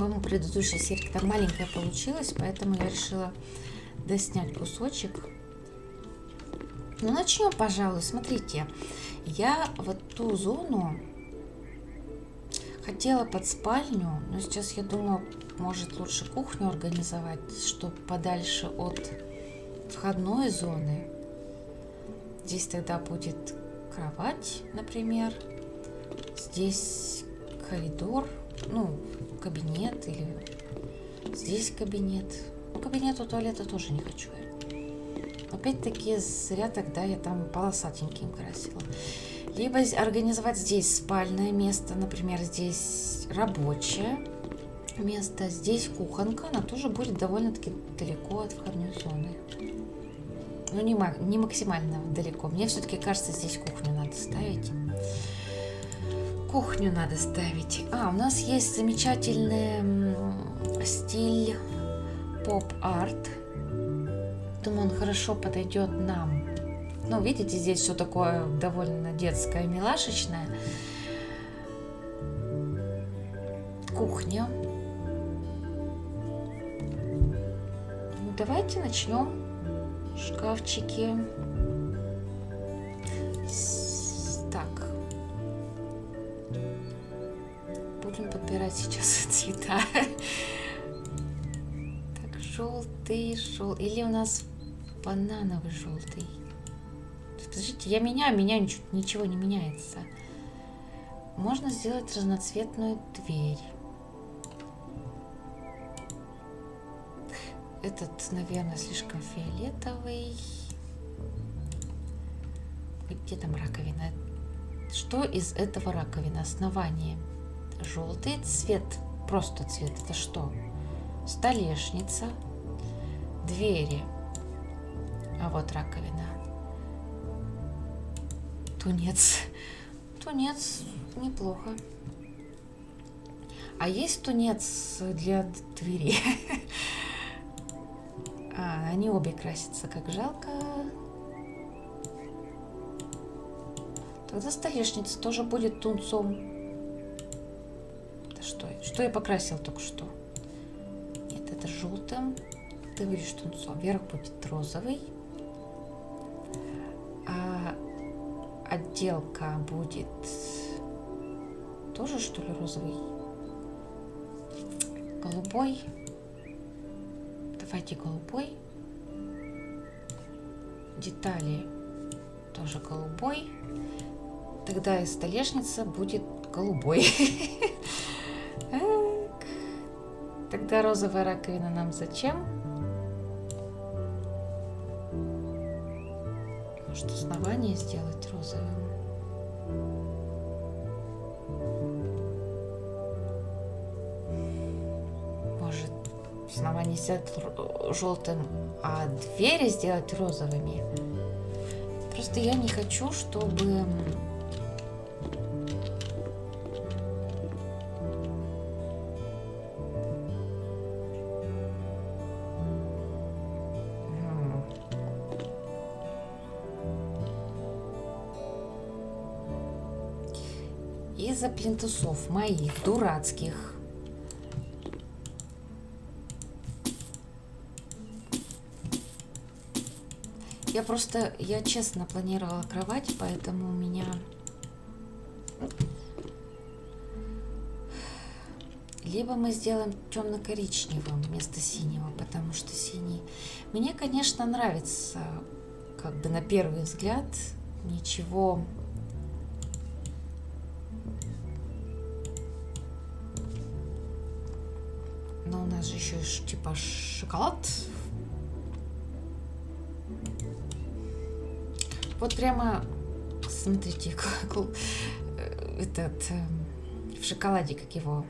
По-моему, предыдущая серия так маленькая получилась, поэтому я решила доснять кусочек. Ну, начнем, пожалуй. Смотрите, я вот ту зону хотела под спальню, но сейчас я думаю, может лучше кухню организовать, чтобы подальше от входной зоны. Здесь тогда будет кровать, например. Здесь коридор, ну, кабинет или здесь кабинет. Ну, кабинет у туалета тоже не хочу я. Опять-таки, зря тогда я там полосатеньким красила. Либо организовать здесь спальное место, например, здесь рабочее место, здесь кухонка, она тоже будет довольно-таки далеко от входной зоны. Ну, не максимально далеко. Мне все-таки кажется, здесь кухню надо ставить. Кухню надо ставить. У нас есть замечательный стиль поп-арт. Думаю, он хорошо подойдет нам. Ну, видите, здесь все такое довольно детское, милашечное. Кухня. Ну, давайте начнем. Шкафчики. Так. Будем подбирать сейчас цвета. Так, желтый. Или у нас банановый желтый. Подождите, я меняю, ничего не меняется. Можно сделать разноцветную дверь. Этот, наверное, слишком фиолетовый. Где там раковина? Что из этого раковина? Основание. Желтый цвет. Просто цвет. Это что? Столешница. Двери. А вот раковина. Тунец. Тунец неплохо. А есть тунец для двери? Они обе красятся, как жалко. Тогда столешница тоже будет тунцом. Это что? Что я покрасила только что? Нет, это желтым. Ты говоришь тунцом. Вверх будет розовый. А отделка будет тоже, что ли, розовый? Голубой. Давайте голубой. Детали тоже голубой. Тогда и столешница будет голубой. Тогда розовая раковина нам зачем? Может, основание сделать розовым? Может, основание сделать желтым, а двери сделать розовыми? Просто я не хочу, чтобы из-за плинтусов моих дурацких. Я честно планировала кровать, поэтому у меня либо мы сделаем темно-коричневым вместо синего, потому что синий мне, конечно, нравится, как бы на первый взгляд, ничего. Но у нас же еще типа шоколад. Вот прямо, смотрите, этот в шоколаде, как его,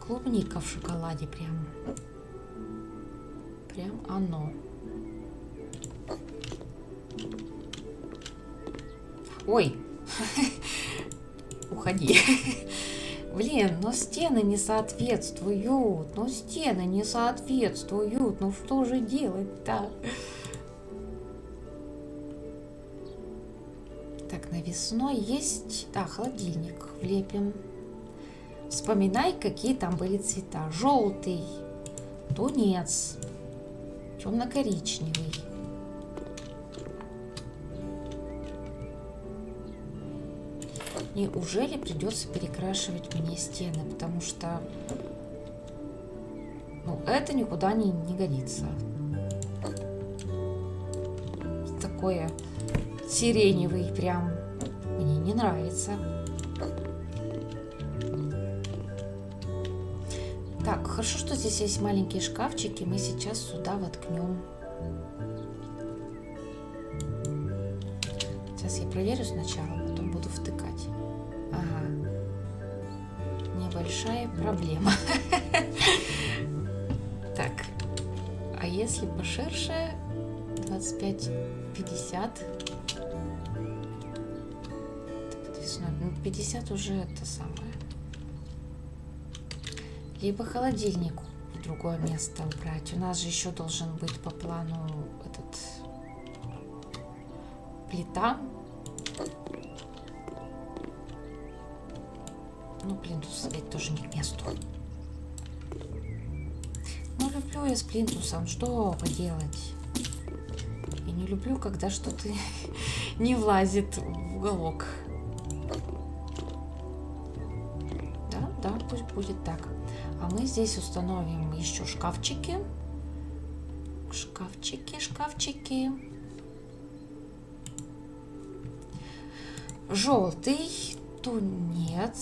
клубника в шоколаде прям оно. Ой, уходи. Блин, но стены не соответствуют. Ну что же делать-то? Так, навесной есть. Да, холодильник влепим. вспоминай, какие там были цвета. Желтый, тунец, темно-коричневый. Неужели придется перекрашивать мне стены? Потому что ну, это никуда не годится. Такое сиреневый прям мне не нравится. Так, хорошо, что здесь есть маленькие шкафчики. Мы сейчас сюда воткнем. Сейчас я проверю сначала, потом буду втыкать. Ага. Небольшая проблема. Так. А если поширше? 25-50. 50 уже это самое. Либо холодильник в другое место убрать. У нас же еще должен быть по плану этот плита. Ну, плинтус ставить тоже не к месту. Ну, люблю я с плинтусом. Что поделать? Я не люблю, когда что-то не влазит в уголок. Да, пусть будет так. А мы здесь установим еще шкафчики. Шкафчики. Желтый тунец.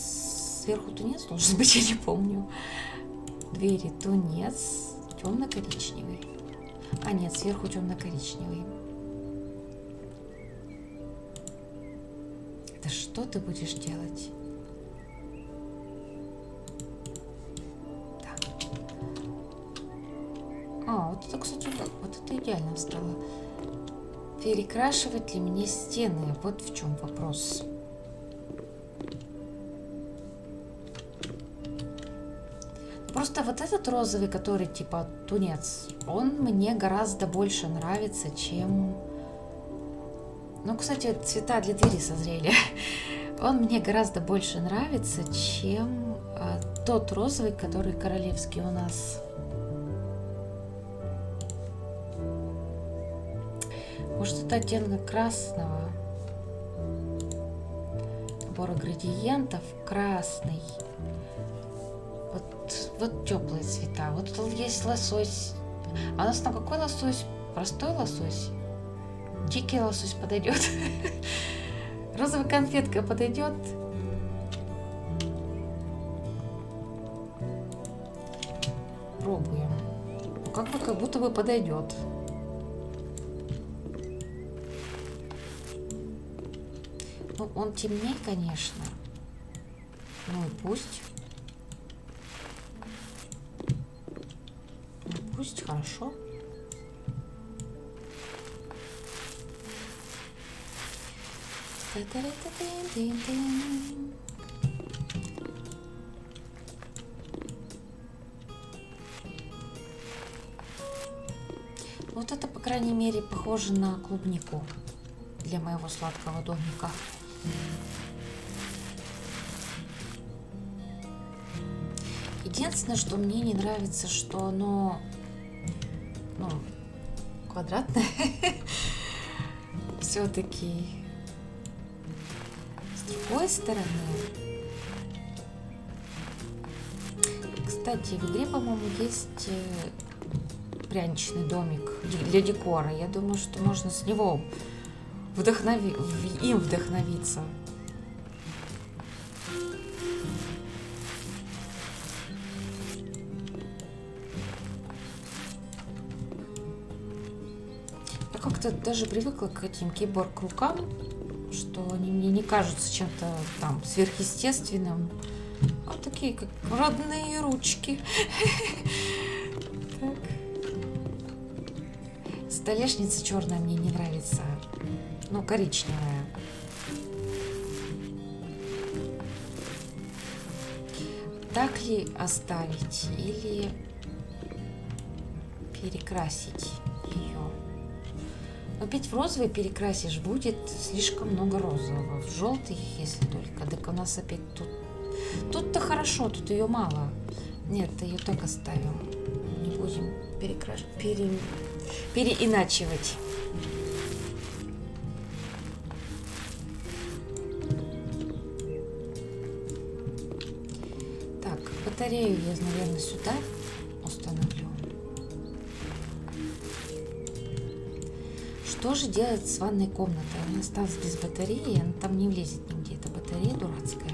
Сверху тунец должен быть, я не помню. Двери тунец. Темно-коричневый. А нет, сверху темно-коричневый. Это что ты будешь делать? Вот это, кстати, вот это идеально встало. Перекрашивать ли мне стены? Вот в чем вопрос. Просто вот этот розовый, который типа тунец, он мне гораздо больше нравится, чем... Ну, кстати, цвета для двери созрели. Он мне гораздо больше нравится, чем тот розовый, который королевский у нас. Может, это оттенок красного. Набор градиентов красный. Вот теплые цвета. Вот тут есть лосось. А у нас там какой лосось? Простой лосось? Дикий лосось подойдет. Розовая конфетка подойдет. Пробуем. Ну, как будто бы подойдет. Ну, он темнее, конечно. Ну и пусть. Ну, пусть, хорошо. Вот это, по крайней мере, похоже на клубнику для моего сладкого домика. Единственное, что мне не нравится, что оно квадратное. Все-таки с другой стороны. Кстати, в игре, по-моему, есть пряничный домик для декора. Я думаю, что можно с него им вдохновиться. Я как-то даже привыкла к этим киборг-рукам, что они мне не кажутся чем-то там сверхъестественным. А такие, как родные ручки. Так. Столешница черная мне не нравится. Ну, коричневая. Так ли оставить или перекрасить ее? Но опять в розовый перекрасишь, будет слишком много розового. В желтый, если только. Так у нас опять тут Тут-то хорошо, тут ее мало. Нет, ее так оставим. Не будем переиначивать. Так, батарею я, наверное, сюда установлю. Что же делать с ванной комнатой? Она осталась без батареи, она там не влезет нигде. Это батарея дурацкая.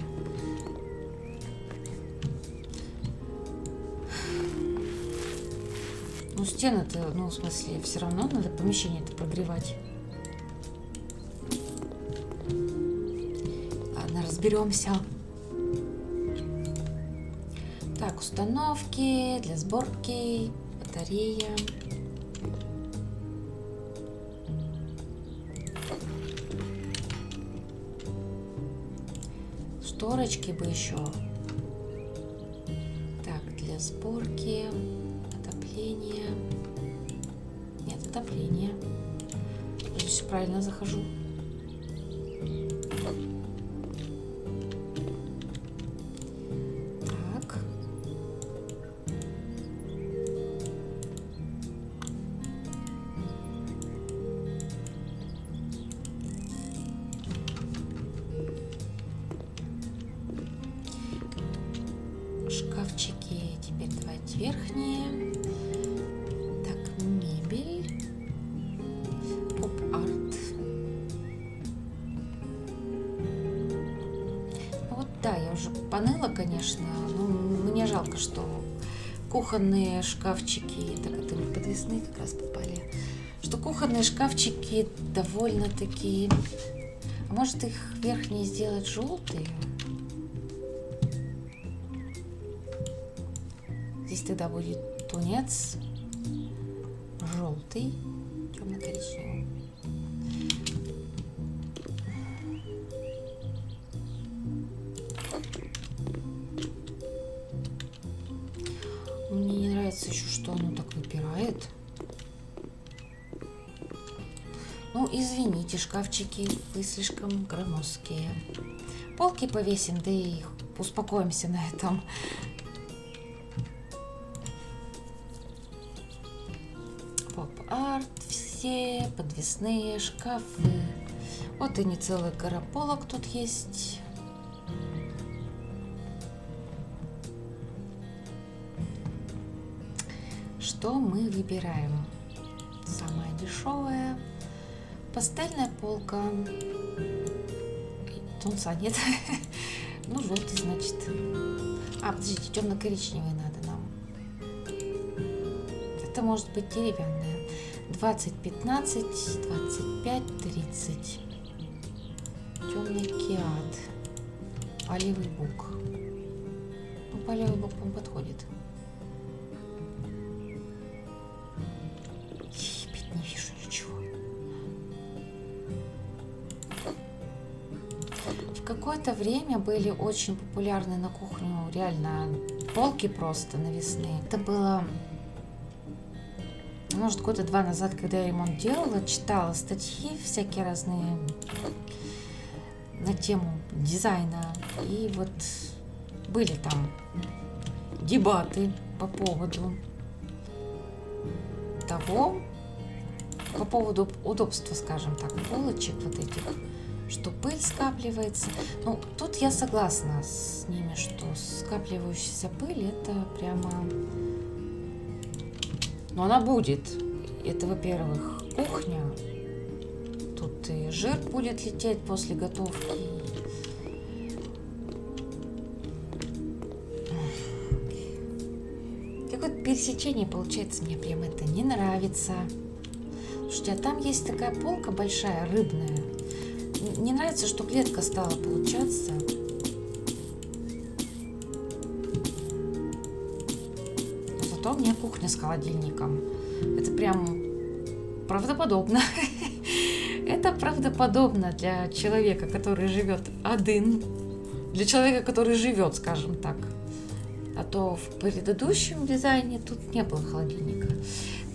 Ну, стены-то, ну, в смысле, все равно надо помещение-то прогревать. Ладно, разберемся. Так, установки для сборки, батарея. Шторочки бы еще. Так, для сборки, отопление. Нет, отопление. Здесь правильно захожу. Так. Шкафчики теперь давайте верхние. Так, мебель. Поп-арт. Вот да, я уже поныла, конечно. Но мне жалко, что кухонные шкафчики, так это мы подвесные как раз попали, что кухонные шкафчики довольно-таки... А может их верхние сделать желтые? Здесь тогда будет тунец желтый, темно-коричневый. Мне не нравится еще, что оно так выпирает. Ну, извините, шкафчики, вы слишком громоздкие. Полки повесим, да и успокоимся на этом. Поп-арт, все подвесные шкафы. Вот и не целый гора полок тут есть. Что мы выбираем? Самая дешевая. Пастельная полка. Тунца нет. Ну, желтый, значит. А, подождите, темно-коричневый надо нам. Это может быть деревянная. 20, 15, 25, 30. Темный киат. Палевый бук. Ну, палевый бук вам подходит. Опять не вижу ничего. В какое-то время были очень популярны на кухню реально полки просто навесные. Это было, может, года 2 назад, когда я ремонт делала, читала статьи всякие разные на тему дизайна. И вот были там дебаты по поводу того, по поводу удобства, скажем так, полочек вот этих, что пыль скапливается. Ну, тут я согласна с ними, что скапливающаяся пыль это прямо... Но она будет. Это, во-первых, кухня. Тут и жир будет лететь после готовки. Какое-то пересечение получается, мне прям это не нравится. Слушайте, а там есть такая полка большая, рыбная. Не нравится, что клетка стала получаться. Зато у меня кухня с холодильником. Это прям правдоподобно. Это правдоподобно для человека, который живет один. Для человека, который живет, скажем так. А то в предыдущем дизайне тут не было холодильника.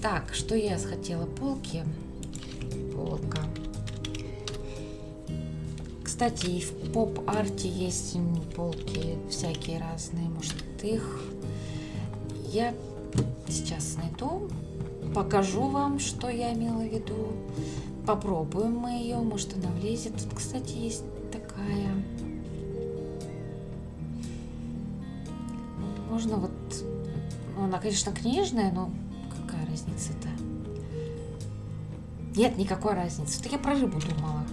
Так, что я хотела? Полки. Полка. Кстати, и в поп-арте есть полки всякие разные. Может, их я сейчас найду, покажу вам, что я имела в виду. Попробуем мы ее, может, она влезет. Тут, кстати, есть такая. Можно вот... Ну, она, конечно, книжная, но какая разница-то? Нет никакой разницы. Это я про рыбу думала.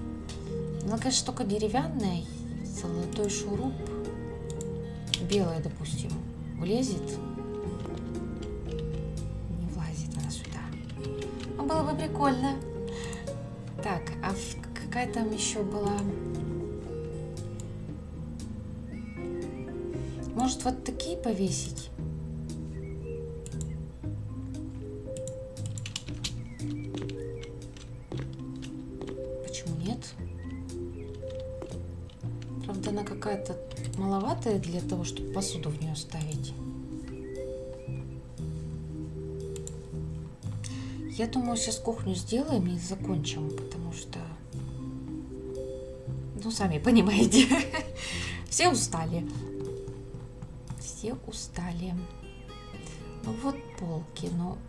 Она, конечно, только деревянная. Золотой шуруп. Белая, допустим. Влезет? Не влазит она сюда. Ну, было бы прикольно. Так, а какая там еще была? Может, вот такие повесить? Почему нет? Правда, она какая-то маловатая для того, чтобы посуду в нее ставить. Я думаю, сейчас кухню сделаем и закончим, потому что... Ну, сами понимаете, все устали. Все устали. Ну, вот полки, но...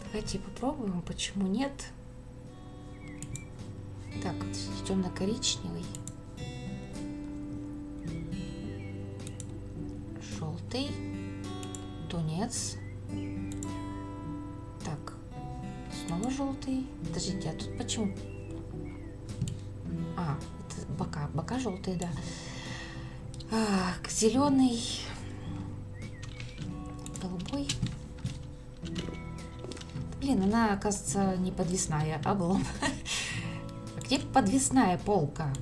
Давайте попробуем, почему нет. Так, темно-коричневый. Желтый. Тунец. Так, снова желтый. Подождите, а тут почему? А, это бока. Бока желтые, да. Зеленый. Голубой. Блин, она, оказывается, не подвесная, облом. Где подвесная полка?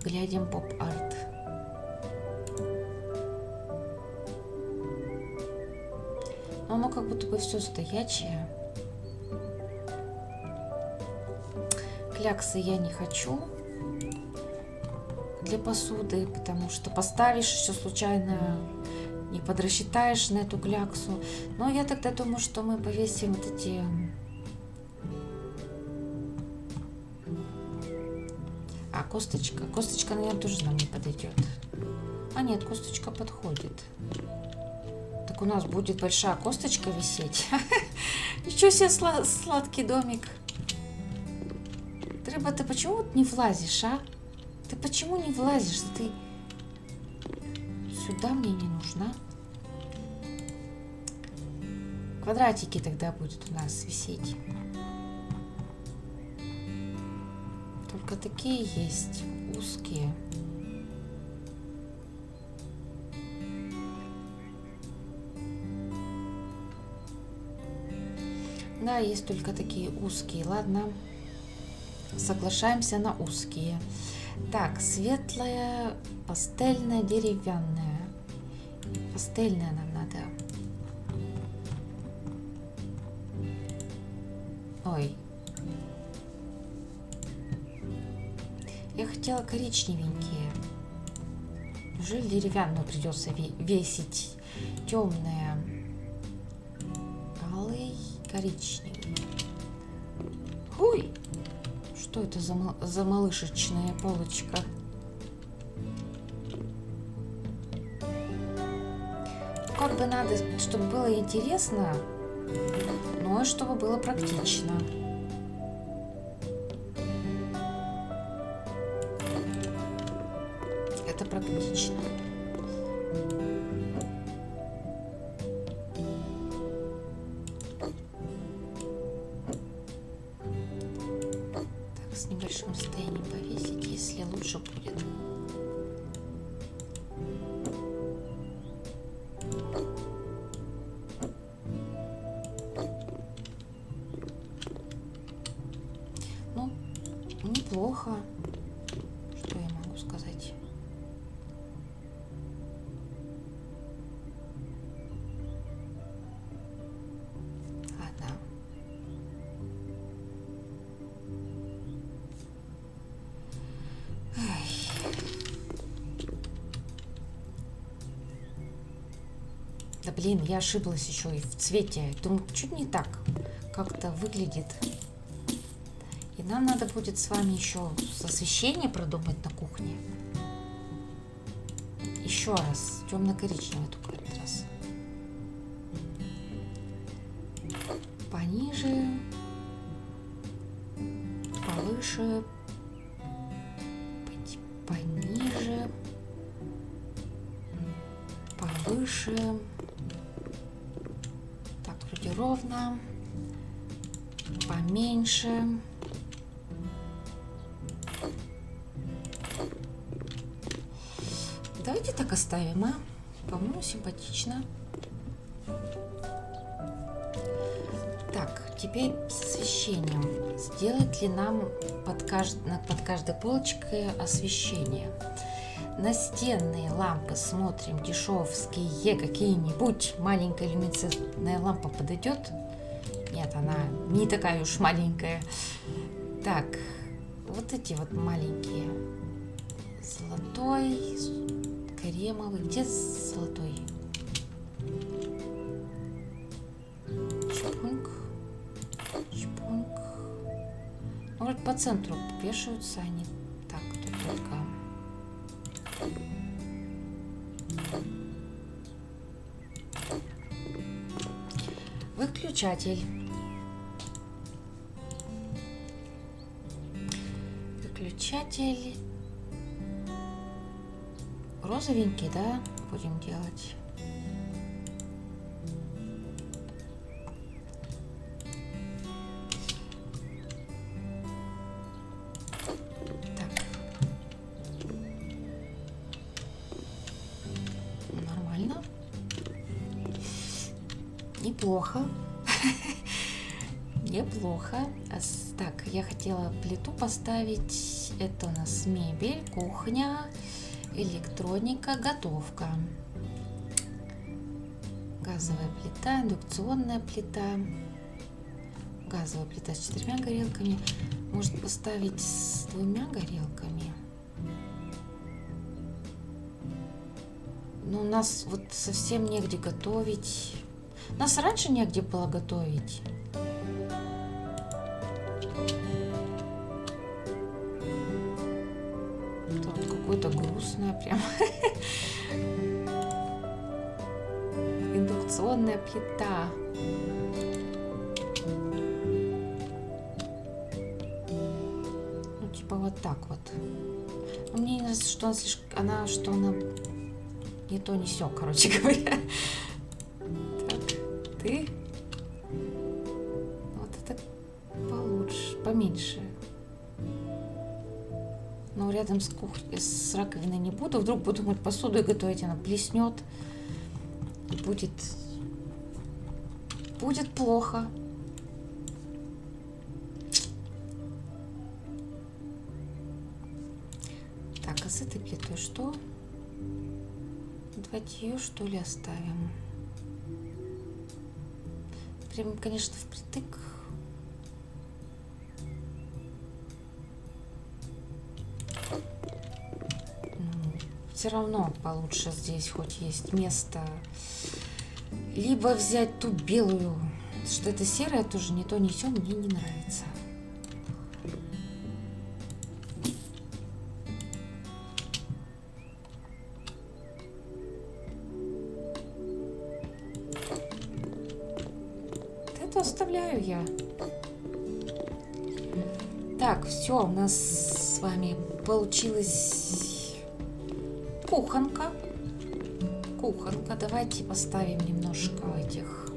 Глядим поп-арт. Но оно как будто бы все стоячее. Кляксы я не хочу для посуды, потому что поставишь, все случайно не подрасчитаешь на эту кляксу. Но я тогда думаю, что мы повесим вот эти... А, косточка. Косточка, наверное, тоже нам не подойдет. А нет, косточка подходит. Так у нас будет большая косточка висеть. Ничего себе, сладкий домик. Рыба, ты почему вот не влазишь, а? Ты почему не влазишь? Ты сюда мне не нужна. Квадратики тогда будет у нас висеть. Только такие есть узкие. Да, есть только такие узкие. Ладно, соглашаемся на узкие. Так, светлая, пастельная, деревянная. Пастельная нам надо. Ой. Я хотела коричневенькие. Неужели деревянную придется весить? Темная. Алый, коричневый. Ой! Что это за малышечная полочка? Как бы надо, чтобы было интересно, но и чтобы было практично. Это практично. Так, с небольшим расстоянием повесить, если лучше будет. Ну, неплохо. Что я могу сказать? Ладно. Да блин, я ошиблась еще и в цвете. Думаю, чуть не так как-то выглядит. И нам надо будет с вами еще освещение продумать на кухне. Еще раз. Темно-коричневый только этот раз. Пониже. Повыше. Пониже. Повыше. Так, вроде ровно. Поменьше. Давайте так оставим, а? По-моему, симпатично. Так, теперь с освещением. Сделать ли нам под каждой полочкой освещение? Настенные лампы смотрим дешевские какие-нибудь. Маленькая люминесцентная лампа подойдет? Нет, она не такая уж маленькая. Так, вот эти вот маленькие. Золотой, кремовый. Где золотой? Чпуньк. Чпуньк. Ну, вроде по центру вешаются они. Так, тут только... Выключатель. Выключатель. Розовенький, да, будем делать. Так. Нормально. Неплохо. Неплохо. Так, я хотела плиту поставить. Это у нас мебель, кухня, электроника, готовка. Газовая плита, индукционная плита. Газовая плита с 4 горелками. Может поставить с 2 горелками. Но у нас вот совсем негде готовить. У нас раньше негде было готовить. Тут какое-то грустное прям. Индукционная плита. Ну, типа вот так вот. Мне не нравится, что она слишком... она не то, не сё, короче говоря. Так, ты... Вот это получше, поменьше. Но рядом с кухней, с раковиной не буду. Вдруг буду мыть посуду и готовить, она плеснет. Будет плохо. Так, а с этой плитой что? Давайте ее, что ли, оставим. Прям, конечно, впритык. Все равно получше здесь хоть есть место. Либо взять ту белую, что это серая тоже не то, не сё, мне не нравится. Это оставляю я. Так, все, у нас с вами получилась кухонка. Кухонка. Давайте поставим немножко этих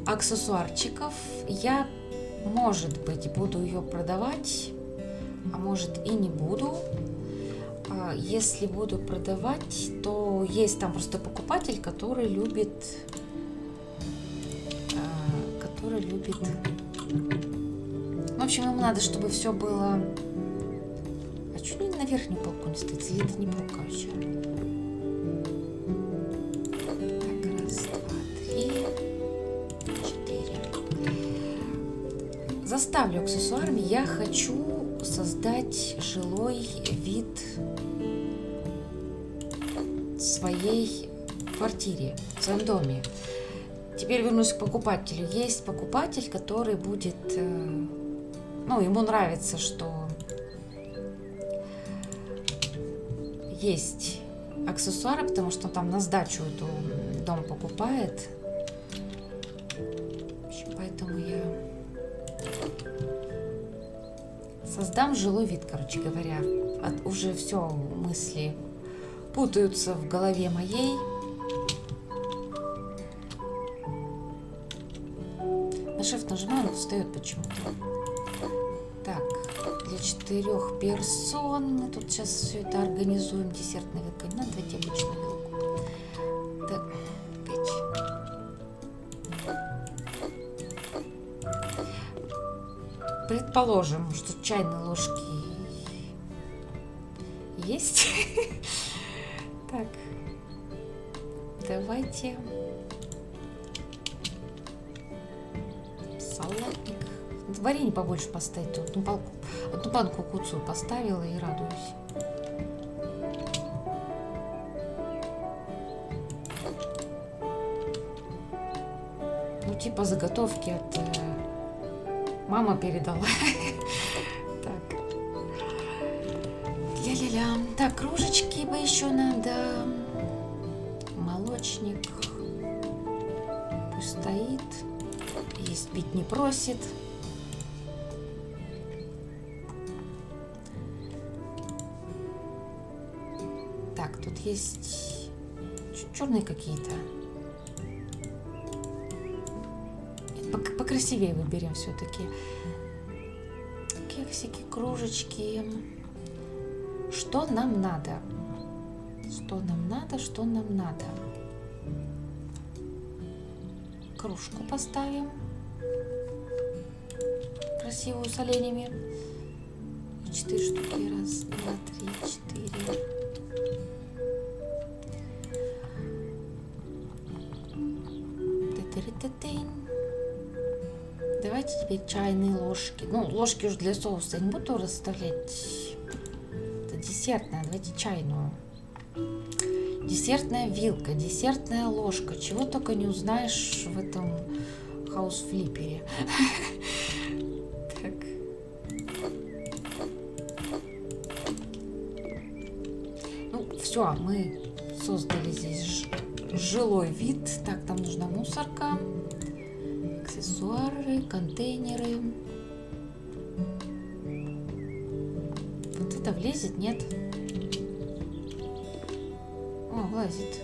аксессуарчиков. Я, может быть, буду ее продавать, а может и не буду. Если буду продавать, то есть там просто покупатель, который любит... В общем, ему надо, чтобы все было... А чуть не на верхнюю полку не стоит? Или это не полка вообще? Так, раз, два, три, 4. Заставлю аксессуарами. Я хочу создать жилой вид своей квартире, в своем доме. Теперь вернусь к покупателю. Есть покупатель, который будет... ну, ему нравится, что есть аксессуары, потому что он там на сдачу эту дом покупает. Поэтому я создам жилой вид, короче говоря. Уже все мысли путаются в голове моей. На shift нажимаю, он встает почему-то. Так, для 4 персон мы тут сейчас все это организуем. Десертная вилка. Не надо, давайте обычную вилку. Так, 5. Предположим, что чайные ложки есть. Так, давайте салатник. Варенье побольше поставить. Одну банку куцу поставила и радуюсь. Ну, типа заготовки от мама передала. Так. Ля-ля-ля. Так, кружечки бы еще надо. Молочник. Пусть стоит. Есть пить не просит. Так, тут есть черные какие-то. Покрасивее выберем все-таки. Кексики, кружечки. Что нам надо? Что нам надо? Что нам надо? Кружку поставим. Красивую с оленями. 4 штуки. Раз, два, три, 4. Давайте теперь чайные ложки. Ну, ложки уже для соуса я не буду расставлять. Это десертная. Давайте чайную. Десертная вилка, десертная ложка. Чего только не узнаешь в этом хаус-флиппере. Так. Ну, все, мы создали здесь жилой вид. Так, там нужна мусорка. Аксессуары, контейнеры. Вот это влезет, нет? О, влазит.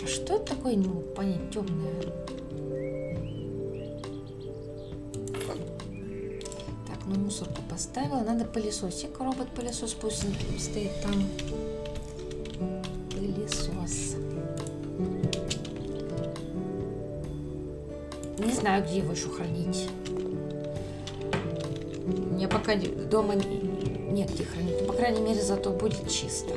А что это такое, не могу понять, темное? Так, ну мусорку поставила. Надо пылесосик. Робот-пылесос пусть стоит там. Пылесос. Не знаю, где его еще хранить. У меня пока дома негде хранить. Но, по крайней мере, зато будет чисто.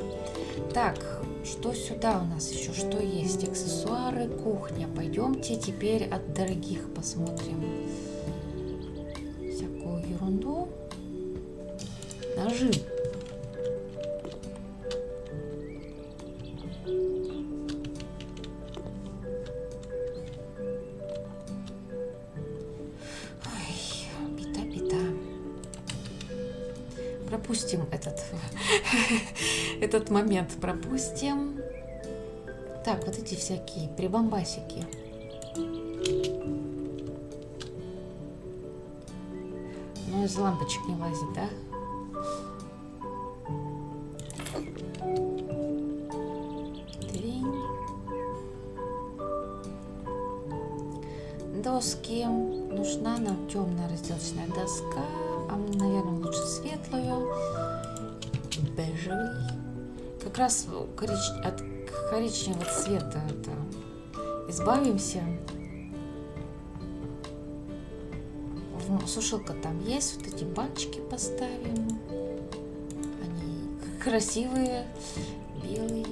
Так, что сюда у нас еще? Что есть? Аксессуары, кухня. Пойдемте теперь от дорогих посмотрим. Всякую ерунду. Ножи. Пропустим этот момент. Пропустим. Так, вот эти всякие прибамбасики. Ну, из лампочек не лазит, да? Тринь. Доски. Нужна нам темная разделочная доска. А наверное, лучше светлую. Бежевый. Как раз от коричневого цвета избавимся. Сушилка там есть. Вот эти баночки поставим. Они красивые. Белый.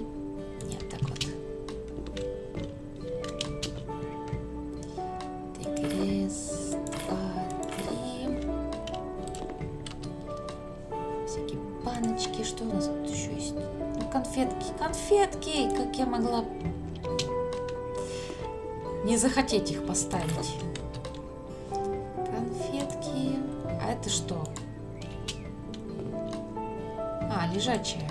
Нет, так вот. Раз, два, три. Всякие баночки. Что у нас тут еще есть? Ну, конфетки. Конфетки! Как я могла не захотеть их поставить? Конфетки. А это что? А, лежачие.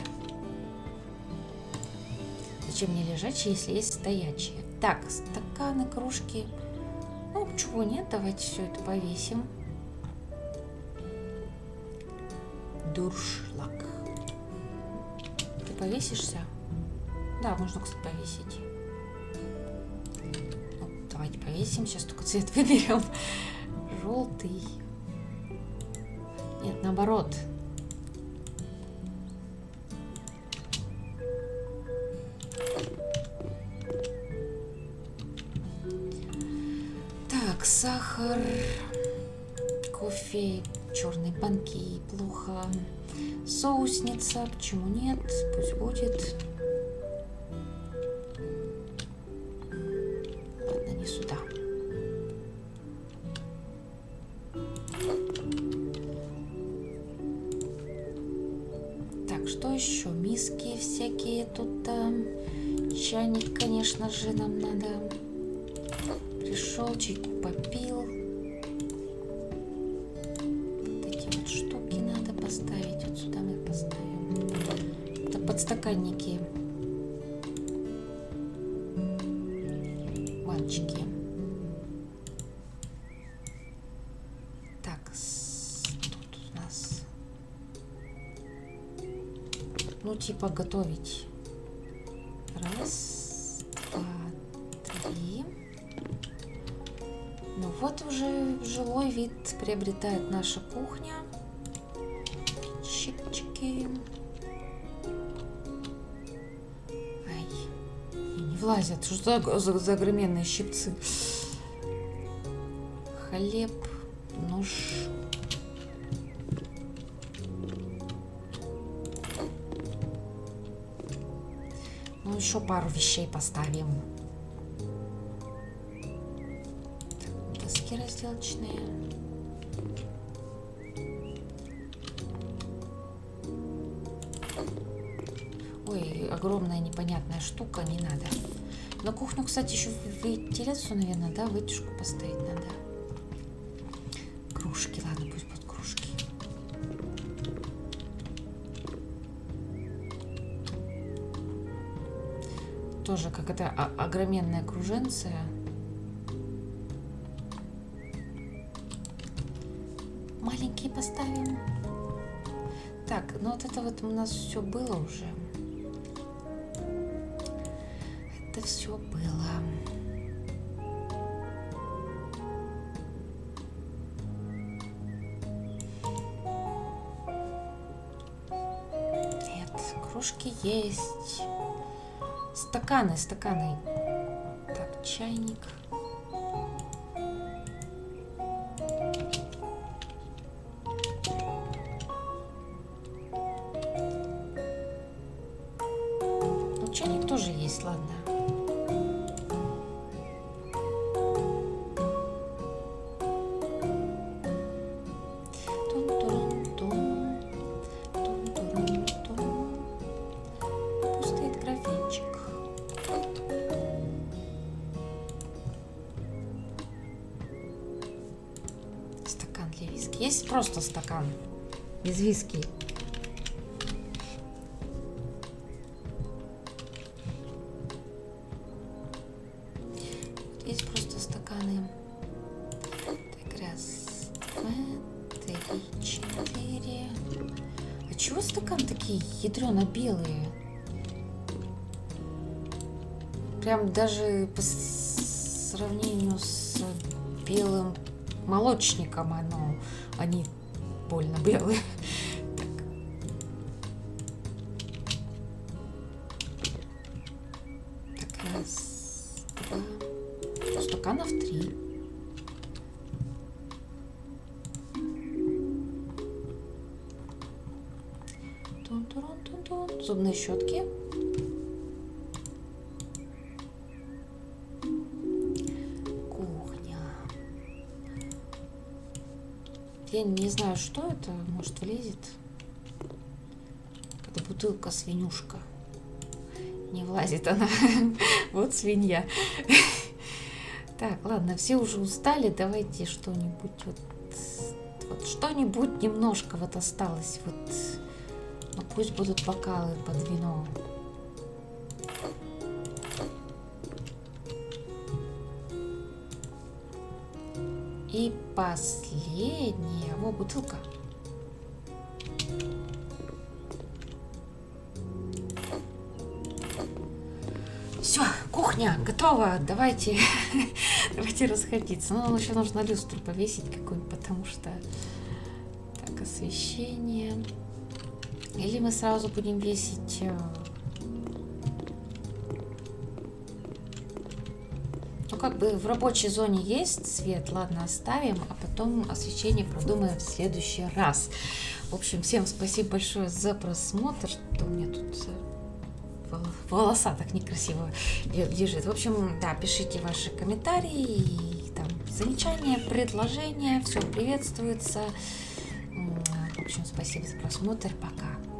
Зачем мне лежачие, если есть стоячие? Так, стаканы, кружки. Ну, чего нет, давайте все это повесим. Дуршлаг. Ты повесишься? Да, можно, кстати, повесить. Ну, давайте повесим. Сейчас только цвет выберем. Желтый. Нет, наоборот. Так, сахар, кофе, черные банки, плохо. Соусница, почему нет? Пусть будет. Ладно, не сюда. Так, что еще? Миски всякие тут. Чайник, конечно же, нам надо. Пришел, чайку попил. Вот эти вот штуки надо поставить. Вот сюда мы их поставим. Это подстаканники. Баночки. Так, тут у нас... Ну, типа готовить. Раз, два, три. Ну вот уже жилой вид приобретает наша кухня. Щипчики. Ай, не влазят. Что за огроменные щипцы? Хлеб, нож. Ну еще пару вещей поставим. Доски разделочные. Ой, огромная непонятная штука, не надо. На кухню, кстати, еще вентиляцию, наверное, да, вытяжку поставить надо. Кружки, ладно, пусть будут кружки. Тоже как это огроменная круженция. Маленькие поставим. Так, ну вот это вот у нас все было уже. Это все было. Нет, кружки есть. Стаканы. Так, чайник. Ну, чайник тоже есть, ладно. Пустит графинчик. Стакан для виски. Есть просто стакан без виски. Есть просто стаканы. Так, раз, два, три, четыре. А чего стаканы такие ядрено-белые? Прям даже по сравнению с белым молочником они больно белые. Так, раз, два. Стаканов 3. Тун-турун-тун-тун. Зубные щетки. Кухня. Я не знаю, что это. Может, влезет. Это бутылка свинюшка. Не влазит она. Вот свинья. Так, ладно, все уже устали. Давайте что-нибудь вот что-нибудь немножко вот осталось. Вот, ну пусть будут бокалы под вино. И последняя. О, бутылка. Все, кухня готова. Давайте, давайте расходиться. Ну, еще нужно люстру повесить какую-нибудь, потому что так, освещение. Или мы сразу будем весить. Ну, как бы в рабочей зоне есть свет, ладно, оставим, а потом освещение продумаем в следующий раз. В общем, всем спасибо большое за просмотр. Что у меня тут волоса так некрасиво лежит. В общем, да, пишите ваши комментарии, там, замечания, предложения, все приветствуется. В общем, спасибо за просмотр, пока.